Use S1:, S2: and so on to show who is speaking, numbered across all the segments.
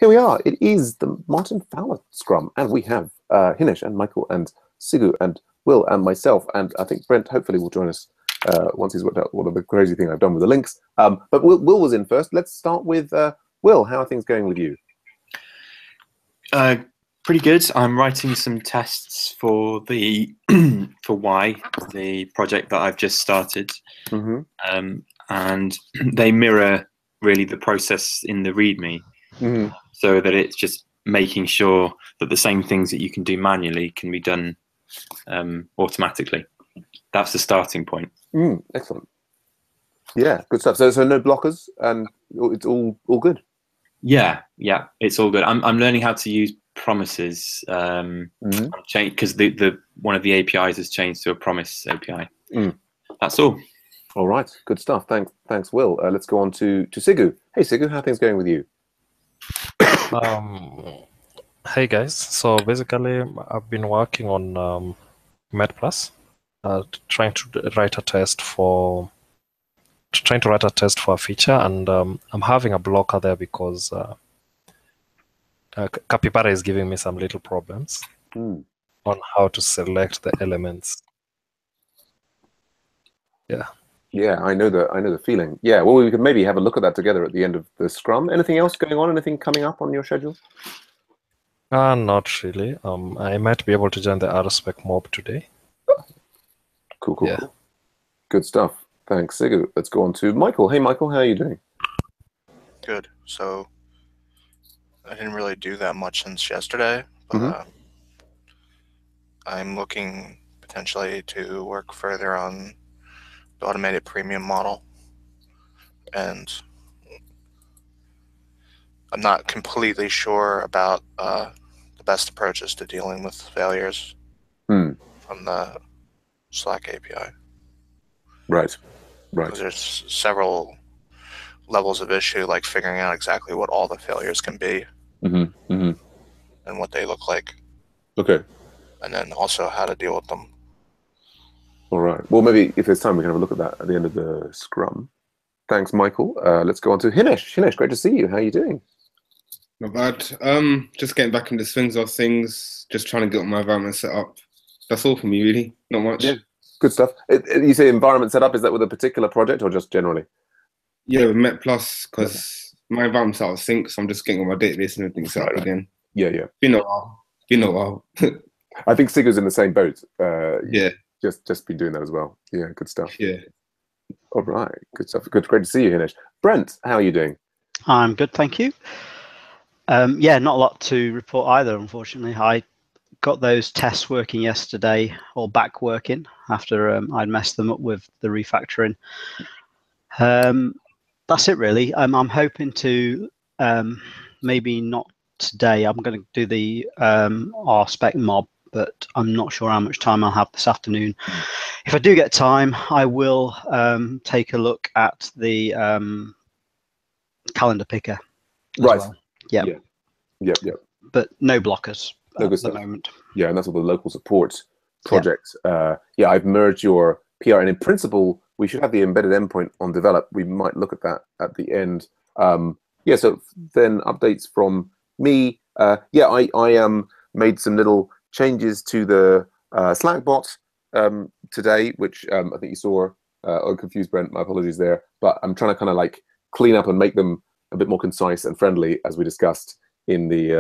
S1: Here we are. It is the Martin Fowler Scrum, and we have Hinesh and Michael and Sigu and Will and myself, and I think Brent hopefully will join us once he's worked out what the crazy thing I've done with the links. But Will was in first. Let's start with Will. How are things going with you?
S2: Pretty good. I'm writing some tests for the for Y, the project that I've just started, and they mirror really the process in the README, so that it's just making sure that the same things that you can do manually can be done automatically. That's the starting point.
S1: Excellent. Yeah, good stuff. So no blockers, and it's all good.
S2: Yeah, it's all good. I'm learning how to use promises because the one of the APIs has changed to a promise API. That's all.
S1: All right, good stuff. Thanks, Will. Let's go on to Sigu. Hey, Sigu, how are things going with you?
S3: Hey guys. So basically, I've been working on MedPlus, trying to write a test for a feature, and I'm having a blocker there because Capybara is giving me some little problems on how to select the elements.
S1: Yeah, I know the feeling. Yeah, well, we could maybe have a look at that together at the end of the Scrum. Anything else going on? Anything coming up on your schedule?
S3: Not really. I might be able to join the RSpec mob today.
S1: Cool. Good stuff. Thanks, Sigu. Let's go on to Michael. Hey, Michael, how are you doing?
S4: Good. So I didn't really do that much since yesterday, but I'm looking potentially to work further on the automated premium model, and I'm not completely sure about the best approaches to dealing with failures from the Slack API. Right. Because there's several levels of issue, like figuring out exactly what all the failures can be and what they look like.
S1: Okay.
S4: And then also how to deal with them.
S1: All right. Well, maybe if there's time, we can have a look at that at the end of the Scrum. Thanks, Michael. Let's go on to Hinesh. Hinesh, great to see you. How are you doing?
S5: Not bad. Just getting back into the swings of things, just trying to get my environment set up. That's all for me, really. Not much.
S1: Yeah, good stuff. You say environment set up, is that with a particular project or just generally?
S5: Yeah, with MetPlus, because my environment's out of sync, so I'm just getting all my database and everything set up again.
S1: Yeah.
S5: Been a while.
S1: I think Sigu's in the same boat.
S5: Yeah.
S1: Just been doing that as well. Yeah, good stuff.
S5: Yeah.
S1: All right, good stuff. Great to see you, Hinesh. Brent, how are you doing?
S6: I'm good, thank you. Yeah, not a lot to report either, unfortunately. I got those tests working yesterday, or back working, after I'd messed them up with the refactoring. That's it, really. I'm hoping to, maybe not today, I'm going to do the RSpec mob, but I'm not sure how much time I'll have this afternoon. If I do get time, I will take a look at the calendar picker as well. Yep. But no blockers at the moment.
S1: Yeah, and that's all the local support project. Yeah, I've merged your PR, and in principle, we should have the embedded endpoint on develop. We might look at that at the end. Yeah, so then updates from me. Yeah, I made some little changes to the Slack bot today, which I think you saw. I'm confused, Brent. My apologies there. But I'm trying to kind of like clean up and make them a bit more concise and friendly, as we discussed in the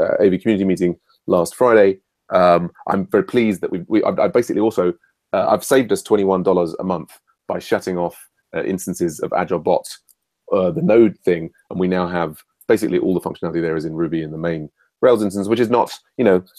S1: AV community meeting last Friday. I'm very pleased that I basically also I've saved us $21 a month by shutting off instances of Agile Bots, the node thing, and we now have basically all the functionality there is in Ruby in the main Rails instance, which is not,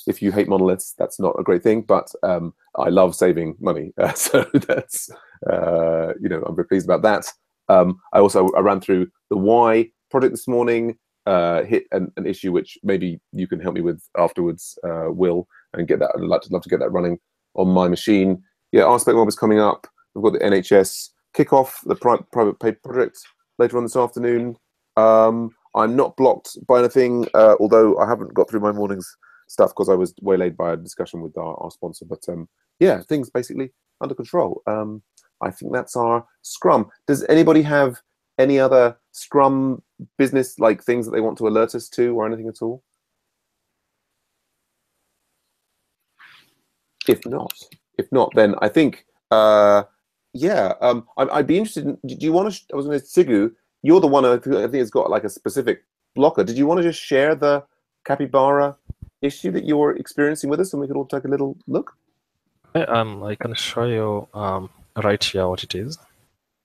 S1: if you hate monoliths, that's not a great thing, but I love saving money, so that's I'm very pleased about that. I ran through the Y project this morning, hit an issue which maybe you can help me with afterwards, Will, and get that. I'd love to get that running on my machine. Yeah, RSpec Mob is coming up. We've got the NHS kickoff, the private paid project later on this afternoon. I'm not blocked by anything, although I haven't got through my morning's stuff because I was waylaid by a discussion with our sponsor. But yeah, things basically under control. I think that's our Scrum. Does anybody have any other Scrum business like things that they want to alert us to or anything at all? If not, then I think I'd be interested in, do you want to, I was going to, Sigu, you're the one I think has got like a specific blocker. Did you want to just share the capybara issue that you're experiencing with us, and we could all take a little look?
S3: I can show you right here what it is.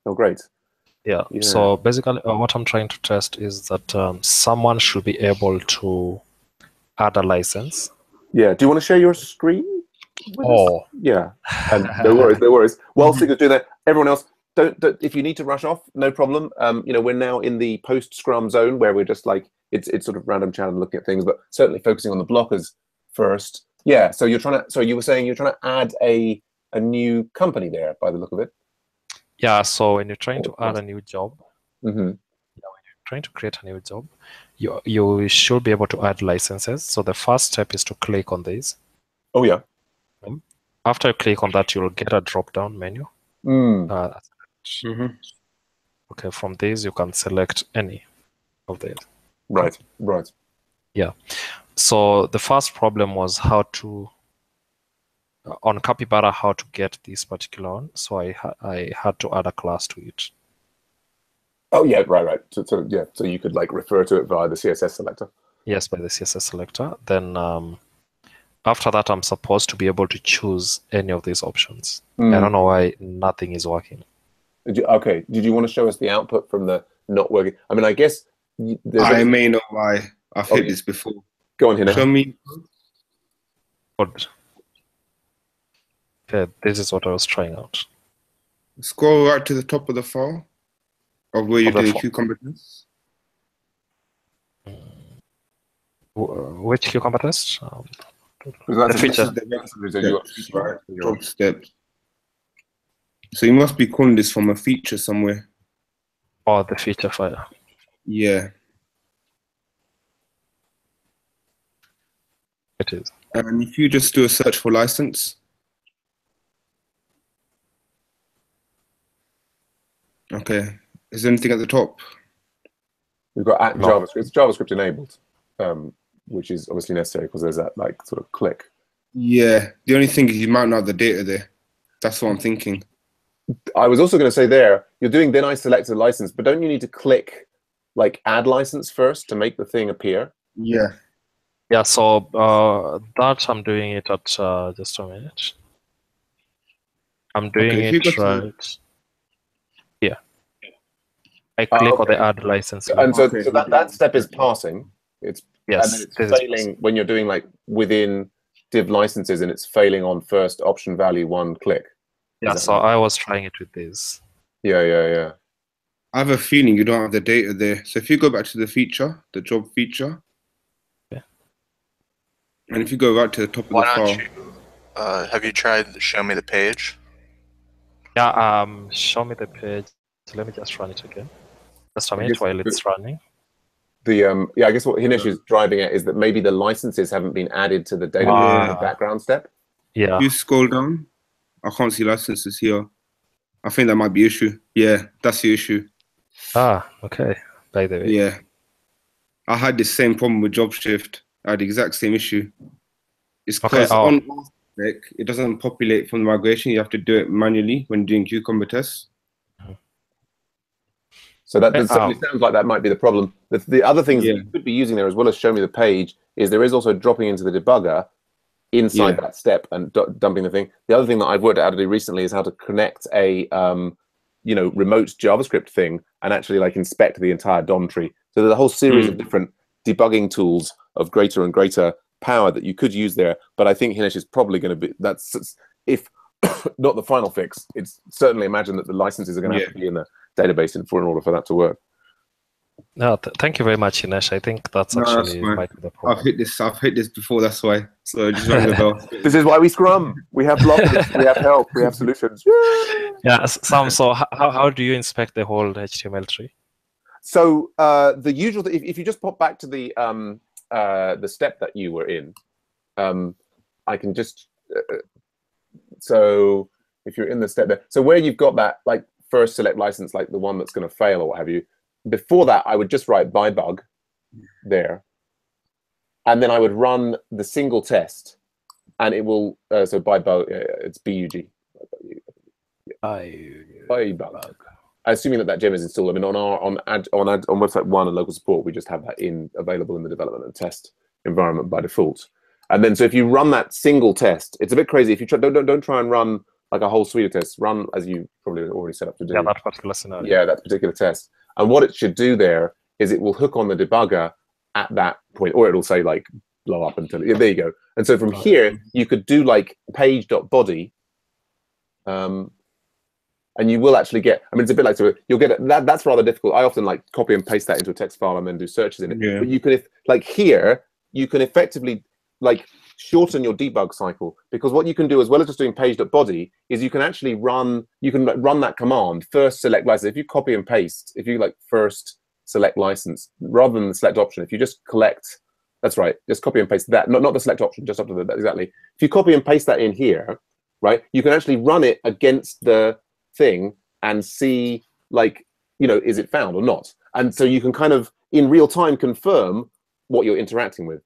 S1: Oh, great.
S3: Yeah. So basically, what I'm trying to test is that someone should be able to add a license.
S1: Yeah. Do you want to share your screen with us? Yeah. And no worries. While Sigu's doing that, everyone else, don't. If you need to rush off, no problem. We're now in the post-Scrum zone where we're just like it's sort of random chat and looking at things, but certainly focusing on the blockers first. Yeah. So you were saying you're trying to add a new company there by the look of it.
S3: Yeah. So when you're trying to add a new job,
S1: mm-hmm.
S3: when you're trying to create a new job, you should be able to add licenses. So the first step is to click on these.
S1: Oh yeah.
S3: After you click on that, you'll get a drop-down menu. Okay, from these you can select any of these.
S1: Right.
S3: Yeah. So the first problem was how to on Capybara how to get this particular one. So I had to add a class to it.
S1: Oh yeah, right. So you could like refer to it via the CSS selector.
S3: Yes, by the CSS selector. Then after that, I'm supposed to be able to choose any of these options. I don't know why nothing is working.
S1: Did you want to show us the output from the not working? I mean, I guess
S5: I may know why. I've hit this before.
S1: Go on, Hina.
S5: Show me.
S3: Good. Okay, this is what I was trying out.
S5: Scroll right to the top of the file of where you're doing cucumber tests.
S3: Which cucumber test?
S1: The
S3: feature.
S5: Job steps. So you must be calling this from a feature somewhere.
S3: Or the feature file.
S5: Yeah.
S3: It is.
S5: And if you just do a search for license. Okay. Is there anything at the top?
S1: We've got JavaScript. It's JavaScript enabled, which is obviously necessary because there's that like sort of click.
S5: Yeah. The only thing is you might not have the data there. That's what I'm thinking.
S1: I was also going to say there, you're doing then I select a license, but don't you need to click like add license first to make the thing appear?
S5: Yeah.
S3: Yeah, so that I'm doing it at just a minute. I'm doing it right here. I click on the add license.
S1: And so that step is passing. And then it's failing when you're doing like within div licenses and it's failing on first option value one click.
S3: Yeah, so I was trying it with this.
S1: Yeah.
S5: I have a feeling you don't have the data there. So if you go back to the feature, the job feature, and if you go right to the top of the file.
S4: Have you tried show me the page?
S3: Yeah, show me the page. So let me just run it again. Just a minute while it's running.
S1: I guess what Hinesh is driving at is that maybe the licenses haven't been added to the database in the background step.
S3: Yeah.
S5: If you scroll down, I can't see licenses here. I think that might be issue. Yeah, that's the issue.
S3: Okay. By the way.
S5: Yeah. I had the same problem with JobShift. I had the exact same issue. It's because on RSpec, it doesn't populate from the migration. You have to do it manually when doing cucumber tests.
S1: So that certainly sounds like that might be the problem. The other things that you could be using there as well as show me the page is there is also dropping into the debugger inside that step and dumping the thing. The other thing that I've worked out to do recently is how to connect a remote JavaScript thing and actually like inspect the entire DOM tree. So there's a whole series of different debugging tools of greater and greater power that you could use there. But I think Hinesh is probably going to be, that's, if not the final fix, it's certainly imagine that the licenses are going to have to be in the database in order for that to work.
S3: No, thank you very much, Hinesh. I think that's actually might be the problem.
S5: I've hit this before, that's why. So just ring the bell.
S1: This is why we Scrum. We have blockers, we have help, we have solutions.
S3: Yeah, Sam, so how do you inspect the whole HTML tree?
S1: So the usual, if you just pop back to the step that you were in, I can just, so if you're in the step there, so where you've got that, like first select license, like the one that's going to fail or what have you. Before that, I would just write by bug there, and then I would run the single test, and it will so by bug it's bug. By bug. Assuming that gem is installed. I mean, on website 1 and local support, we just have that available in the development and test environment by default. And then, so if you run that single test, it's a bit crazy. If you don't try and run like a whole suite of tests. Run as you probably already set up to do.
S3: Yeah, that particular scenario.
S1: Yeah, that particular test. And what it should do there is it will hook on the debugger at that point, or it'll say like blow up until there you go. And so from here, you could do like page.body. And you will actually get, I mean, it's a bit like, so you'll get that. That's rather difficult. I often like copy and paste that into a text file and then do searches in it.
S5: Yeah.
S1: But you can, like here, you can effectively like shorten your debug cycle, because what you can do as well as just doing page.body is you can actually run that command, first select license. If you copy and paste, if you like first select license rather than the select option, if you just collect, that's right, just copy and paste that, not the select option, just up to the, exactly. If you copy and paste that in here, right, you can actually run it against the thing and see, like, you know, is it found or not? And so you can kind of in real time confirm what you're interacting with.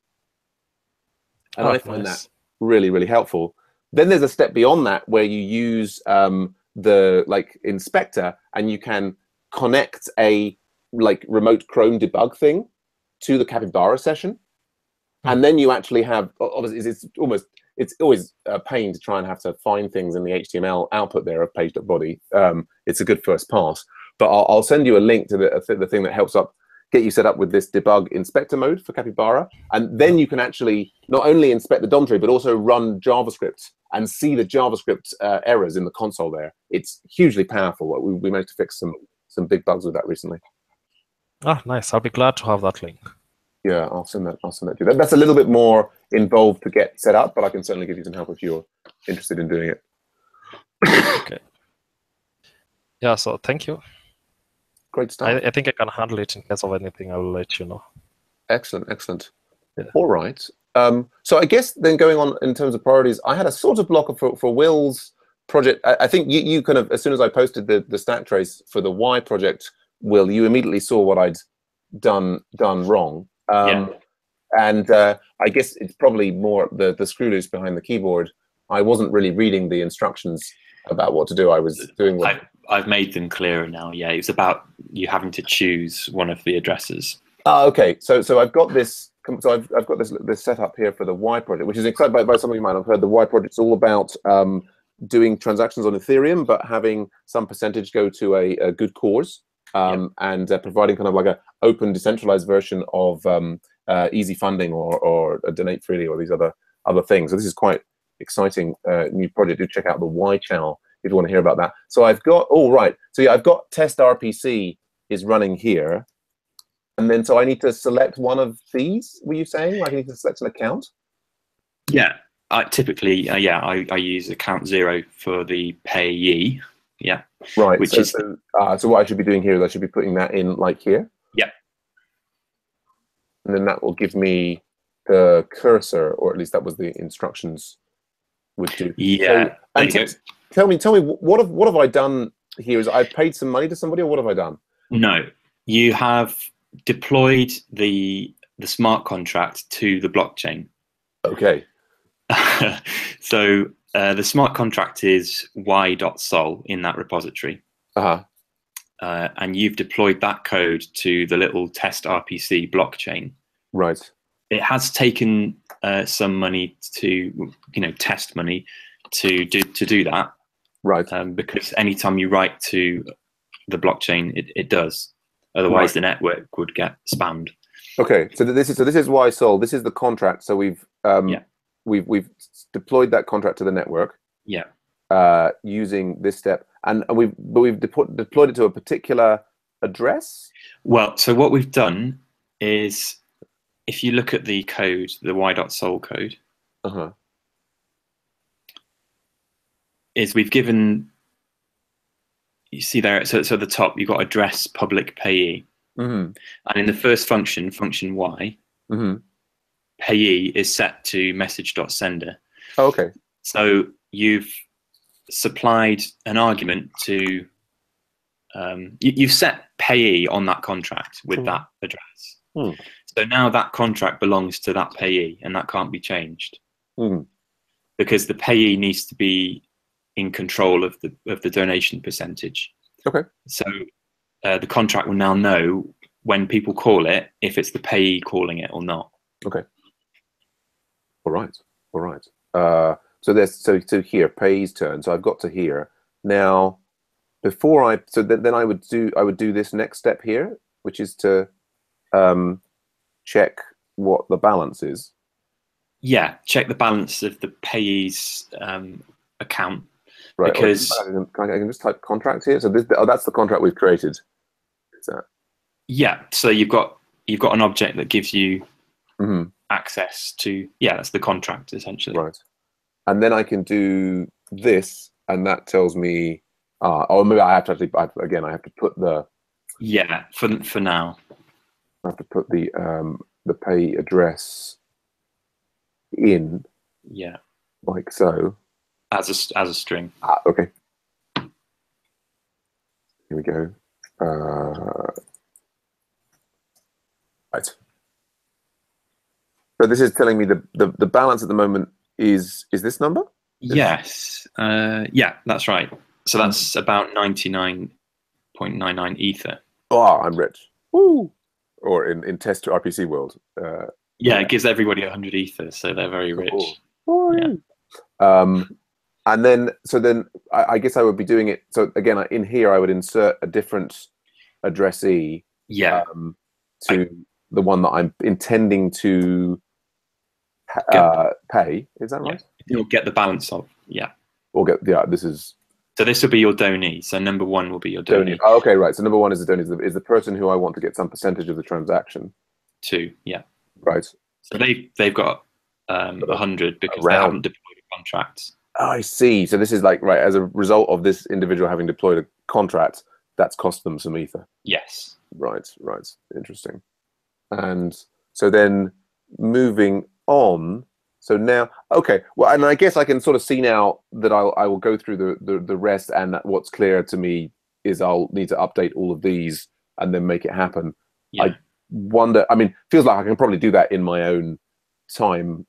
S1: And I find that really, really helpful. Then there's a step beyond that where you use the like inspector, and you can connect a like remote Chrome debug thing to the Capybara session. And then you actually have, obviously, it's always a pain to try and have to find things in the HTML output there of page.body. It's a good first pass, but I'll send you a link to the thing that helps get you set up with this debug inspector mode for Capybara. And then you can actually not only inspect the DOM tree, but also run JavaScript and see the JavaScript errors in the console there. It's hugely powerful. We managed to fix some big bugs with that recently.
S3: Ah, nice. I'll be glad to have that link.
S1: Yeah, I'll send that to you. That's a little bit more involved to get set up, but I can certainly give you some help if you're interested in doing it.
S3: Okay. Yeah, so thank you.
S1: Great stuff.
S3: I think I can handle it. In case of anything, I will let you know.
S1: Excellent, excellent.
S3: Yeah.
S1: All right. So I guess then going on in terms of priorities, I had a sort of blocker for Will's project. I think you kind of, as soon as I posted the stack trace for the Y project, Will, you immediately saw what I'd done wrong.
S2: Yeah.
S1: And I guess it's probably more the screw loose behind the keyboard. I wasn't really reading the instructions about what to do. I was doing what
S2: I've made them clearer now. Yeah, it's about you having to choose one of the addresses.
S1: Okay, so I've got this. So I've got this set up here for the Y project, which is exciting. By some of you might have heard, the Y project's all about doing transactions on Ethereum, but having some percentage go to a good cause, and providing kind of like a open, decentralized version of easy funding or donate freely or these other things. So this is quite exciting new project. Do check out the Y channel if you want to hear about that. So I've got, I've got test RPC is running here. And then, so I need to select one of these, were you saying? Like I need to select an account?
S2: Yeah, typically, I use account 0 for the payee. Yeah.
S1: Right,
S2: which
S1: so what I should be doing here is I should be putting that in like here.
S2: Yeah.
S1: And then that will give me the cursor, or at least that was the instructions would do.
S2: Yeah.
S1: So, tell me, what have I done here? Is I've paid some money to somebody, or what have I done?
S2: No, you have deployed the smart contract to the blockchain.
S1: Okay.
S2: So the smart contract is y.sol in that repository. And you've deployed that code to the little test RPC blockchain.
S1: Right.
S2: It has taken some money to, test money to do that.
S1: Right.
S2: Because anytime you write to the blockchain, it does. Otherwise, the network would get spammed. Okay. So this is y.sol. This is the contract. So we've deployed that contract to the network. Yeah.
S1: Using this step, and we've deployed it to a particular address.
S2: Well, so what we've done is, if you look at the code, the y.sol code, is we've given. You see there, so at the top you've got address public payee, and in the first function y, payee is set to message.sender.
S1: Oh, okay.
S2: So you've supplied an argument to you've set payee on that contract with that address. So now that contract belongs to that payee, and that can't be changed because the payee needs to be in control of the donation percentage.
S1: Okay.
S2: So the contract will now know when people call it if it's the payee calling it or not.
S1: Okay. All right. All right. So there's so here payee's turn. So I've got to here now. Before then I would do this next step here, which is to check what the balance is.
S2: Yeah, check the balance of the payee's account.
S1: Right.
S2: Because
S1: I can just type contract here. So that's the contract we've created. Is that?
S2: Yeah. So you've got an object that gives you access to. Yeah, that's the contract essentially.
S1: Right. And then I can do this, and that tells me. Or maybe I have to actually. I have to put the.
S2: Yeah. For now.
S1: I have to put the pay address in.
S2: Yeah.
S1: Like so.
S2: As a string.
S1: Okay. Here we go. Right. So this is telling me the balance at the moment is this number?
S2: Yes. Yeah, that's right. So that's about 99.99 ether.
S1: Oh, I'm rich. Woo! Or in test to RPC world.
S2: Yeah, it gives everybody 100 ether, so they're very rich.
S1: Oh, yeah. And then, I guess I would be doing it. So again, in here, I would insert a different addressee.
S2: Yeah.
S1: To the one that I'm intending to pay. Is that right?
S2: Yeah. You'll get the balance of. Yeah.
S1: Or this is.
S2: So this will be your donee. So number one will be your donee.
S1: Oh, okay, right. So number one is the donee. Is the person who I want to get some percentage of the transaction.
S2: 2. Yeah.
S1: Right.
S2: So they've got 100 because they haven't deployed a contract.
S1: Oh, I see. So this is like, right, as a result of this individual having deployed a contract, that's cost them some ether.
S2: Yes.
S1: Right. Interesting. And so then moving on. So now, okay. Well, and I guess I can sort of see now that I will go through the rest, and that what's clear to me is I'll need to update all of these and then make it happen.
S2: Yeah.
S1: I wonder, feels like I can probably do that in my own time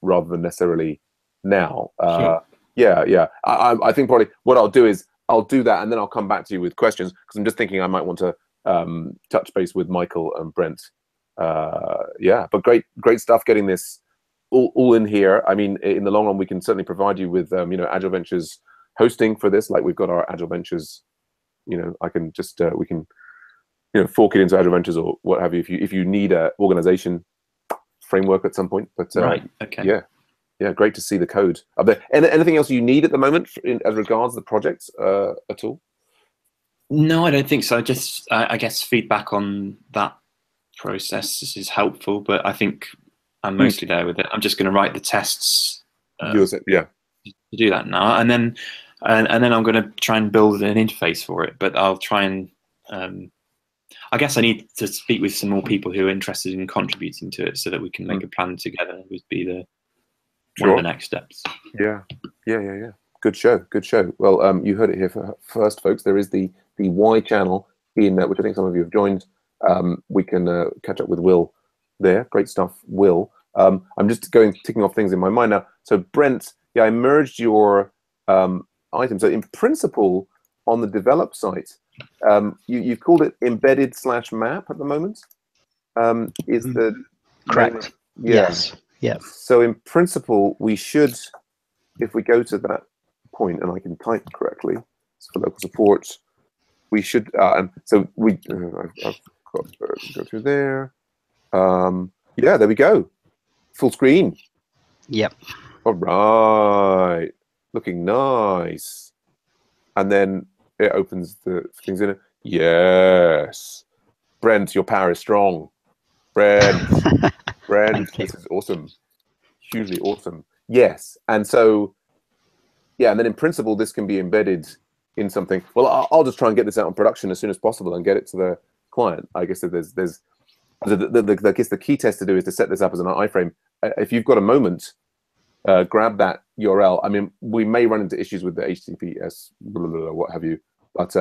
S1: rather than necessarily now.
S2: Sure.
S1: Yeah. I think probably what I'll do is I'll do that, and then I'll come back to you with questions, because I'm just thinking I might want to touch base with Michael and Brent. Yeah, but great stuff getting this all in here. In the long run, we can certainly provide you with Agile Ventures hosting for this. Like we've got our Agile Ventures. I can just we can fork it into Agile Ventures or what have you if you need a organization framework at some point. But
S2: right, okay,
S1: yeah, great to see the code. Are there anything else you need at the moment as regards the projects at all?
S2: No, I don't think so. Just I guess feedback on that process is helpful, but I think I'm mostly there with it. I'm just going to write the tests.
S1: Use it, yeah.
S2: To do that now, and then I'm going to try and build an interface for it. But I'll try and I guess I need to speak with some more people who are interested in contributing to it, so that we can make a plan together. Would be one of the next steps.
S1: Yeah. Good show. Well, you heard it here first, folks. There is the Y channel in which I think some of you have joined. We can catch up with Will there. Great stuff, Will. I'm just ticking off things in my mind now. So Brent, I merged your item. So in principle, on the develop site, you've called it embedded/map at the moment. Is the
S6: correct? Yes. Yeah.
S1: So in principle, we should, if we go to that point, and I can type correctly, so for local support, we should. So we, I've got to go through there. Yeah, there we go. Full screen.
S6: Yep.
S1: All right. Looking nice. And then it opens the things in it. Yes. Brent, your power is strong. Brent, this is awesome. Hugely awesome. Yes. And so, and then in principle, this can be embedded in something. Well, I'll just try and get this out in production as soon as possible and get it to the client. I guess that I guess the key test to do is to set this up as an iframe. If you've got a moment, grab that URL. We may run into issues with the HTTPS, what have you, but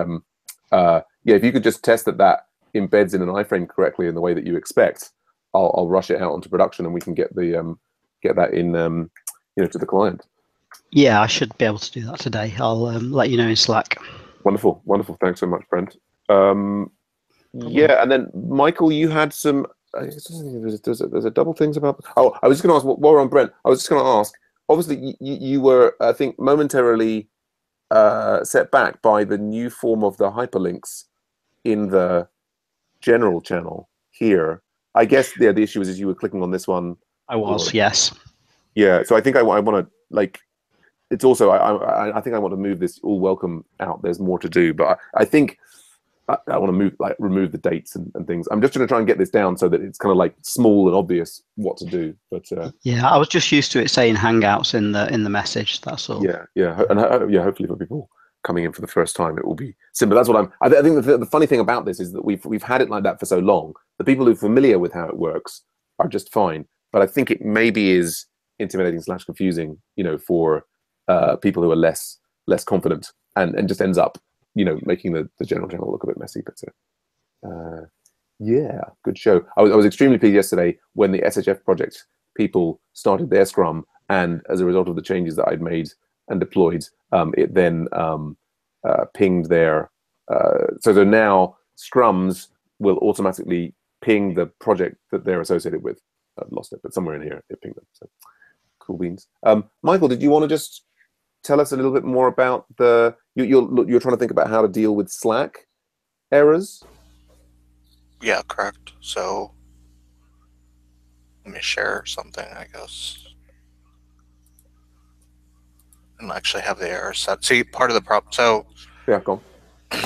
S1: yeah, if you could just test that that embeds in an iframe correctly in the way that you expect, I'll rush it out onto production, and we can get the get that in to the client.
S6: Yeah, I should be able to do that today. I'll let you know in Slack.
S1: Wonderful, wonderful. Thanks so much, Brent. Yeah, and then Michael, you had some. There's a double things about. Oh, I was just going to ask. While we're on Brent, I was just going to ask. Obviously, you were, I think, momentarily set back by the new form of the hyperlinks in the general channel here. I guess the issue is you were clicking on this one.
S6: I was, yes.
S1: Yeah, so I think I want to like. It's also I think I want to move this all welcome out. There's more to do, but I think I want to remove the dates and things. I'm just going to try and get this down so that it's kind of like small and obvious what to do. But
S6: yeah, I was just used to it saying Hangouts in the message. That's all.
S1: Yeah, and hopefully for people coming in for the first time, it will be simple. That's what I think the funny thing about this is that we've had it like that for so long. The people who are familiar with how it works are just fine. But I think it maybe is intimidating / confusing, for people who are less confident, and just ends up, making the general channel look a bit messy. But yeah, good show. I was extremely pleased yesterday when the SHF project people started their Scrum, and as a result of the changes that I'd made and deployed, it then pinged their. So now Scrums will automatically ping the project that they're associated with. I've lost it, but somewhere in here it pinged them. So cool beans. Michael, did you want to just tell us a little bit more about you're trying to think about how to deal with Slack errors?
S4: Yeah, correct. So let me share something, I guess, and actually have the error set. See, part of the problem. So
S1: yeah, go on.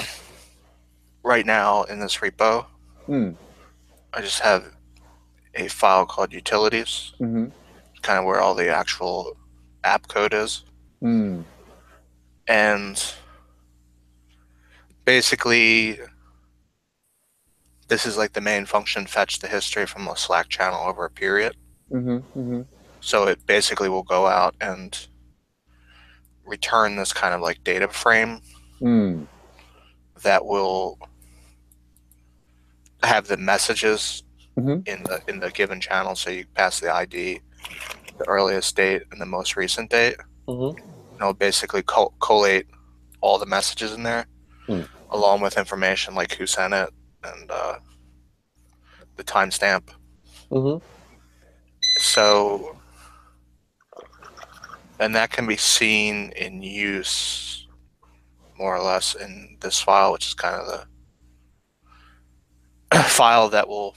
S4: Right now in this repo, I just have a file called utilities, kind of where all the actual app code is. And basically, this is like the main function, fetch the history from the Slack channel over a period. So it basically will go out and return this kind of like data frame that will have the messages in the given channel. So you pass the ID, the earliest date, and the most recent date. And it'll basically collate all the messages in there, along with information like who sent it and the timestamp. So, and that can be seen in use more or less in this file, which is kind of the file that will,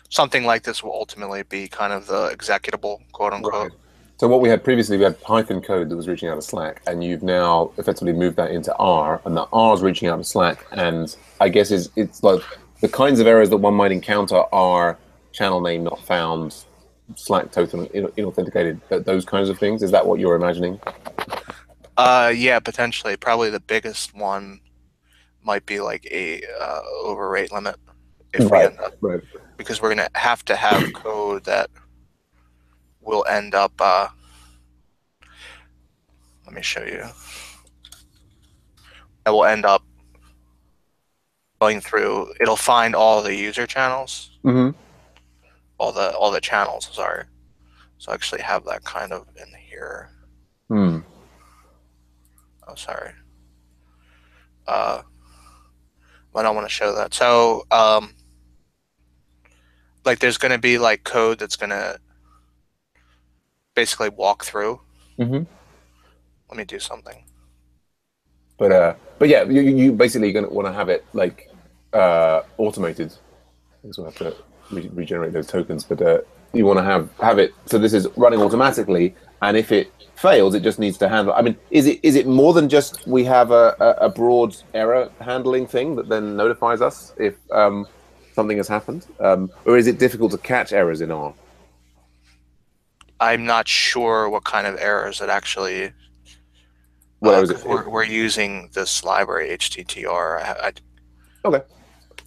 S4: something like this will ultimately be kind of the executable, quote unquote.
S1: Right. So what we had previously, we had Python code that was reaching out to Slack, and you've now effectively moved that into R, and the R is reaching out to Slack, and I guess it's like the kinds of errors that one might encounter are channel name not found, Slack total inauthenticated, those kinds of things. Is that what you're imagining?
S4: Yeah, potentially. Probably the biggest one might be like a overrate limit if we end up, because we're going to have code that will end up, let me show you, that will end up going through, it'll find all the user channels, all the channels, sorry. So I actually have that kind of in here. Oh, sorry. I don't want to show that. So, like there's going to be like code that's going to basically walk through. Let me do something.
S1: But yeah, you basically going to want to have it like automated. So we'll have to regenerate those tokens. But you want to have it so this is running automatically, and if it fails, it just needs to handle. I mean, is it more than just we have a broad error handling thing that then notifies us if something has happened, or is it difficult to catch errors in R?
S4: I'm not sure what kind of errors it actually. We're using this library HTTR.
S1: Okay.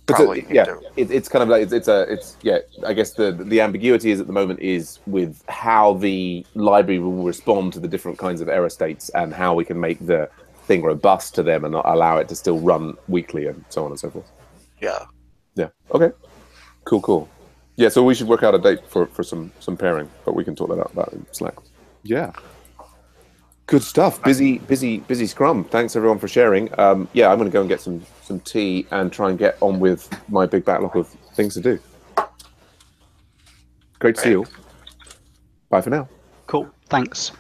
S4: Probably
S1: yeah, it's kind of like it's yeah. I guess the ambiguity is at the moment is with how the library will respond to the different kinds of error states and how we can make the thing robust to them and not allow it to still run weekly and so on and so forth.
S4: Yeah.
S1: Yeah. Okay. Cool. Yeah. So we should work out a date for some pairing, but we can talk that out about in Slack. Yeah. Good stuff. Busy Scrum. Thanks everyone for sharing. Yeah, I'm going to go and get some tea and try and get on with my big backlog of things to do. Great to see you all. Bye for now.
S6: Cool. Thanks.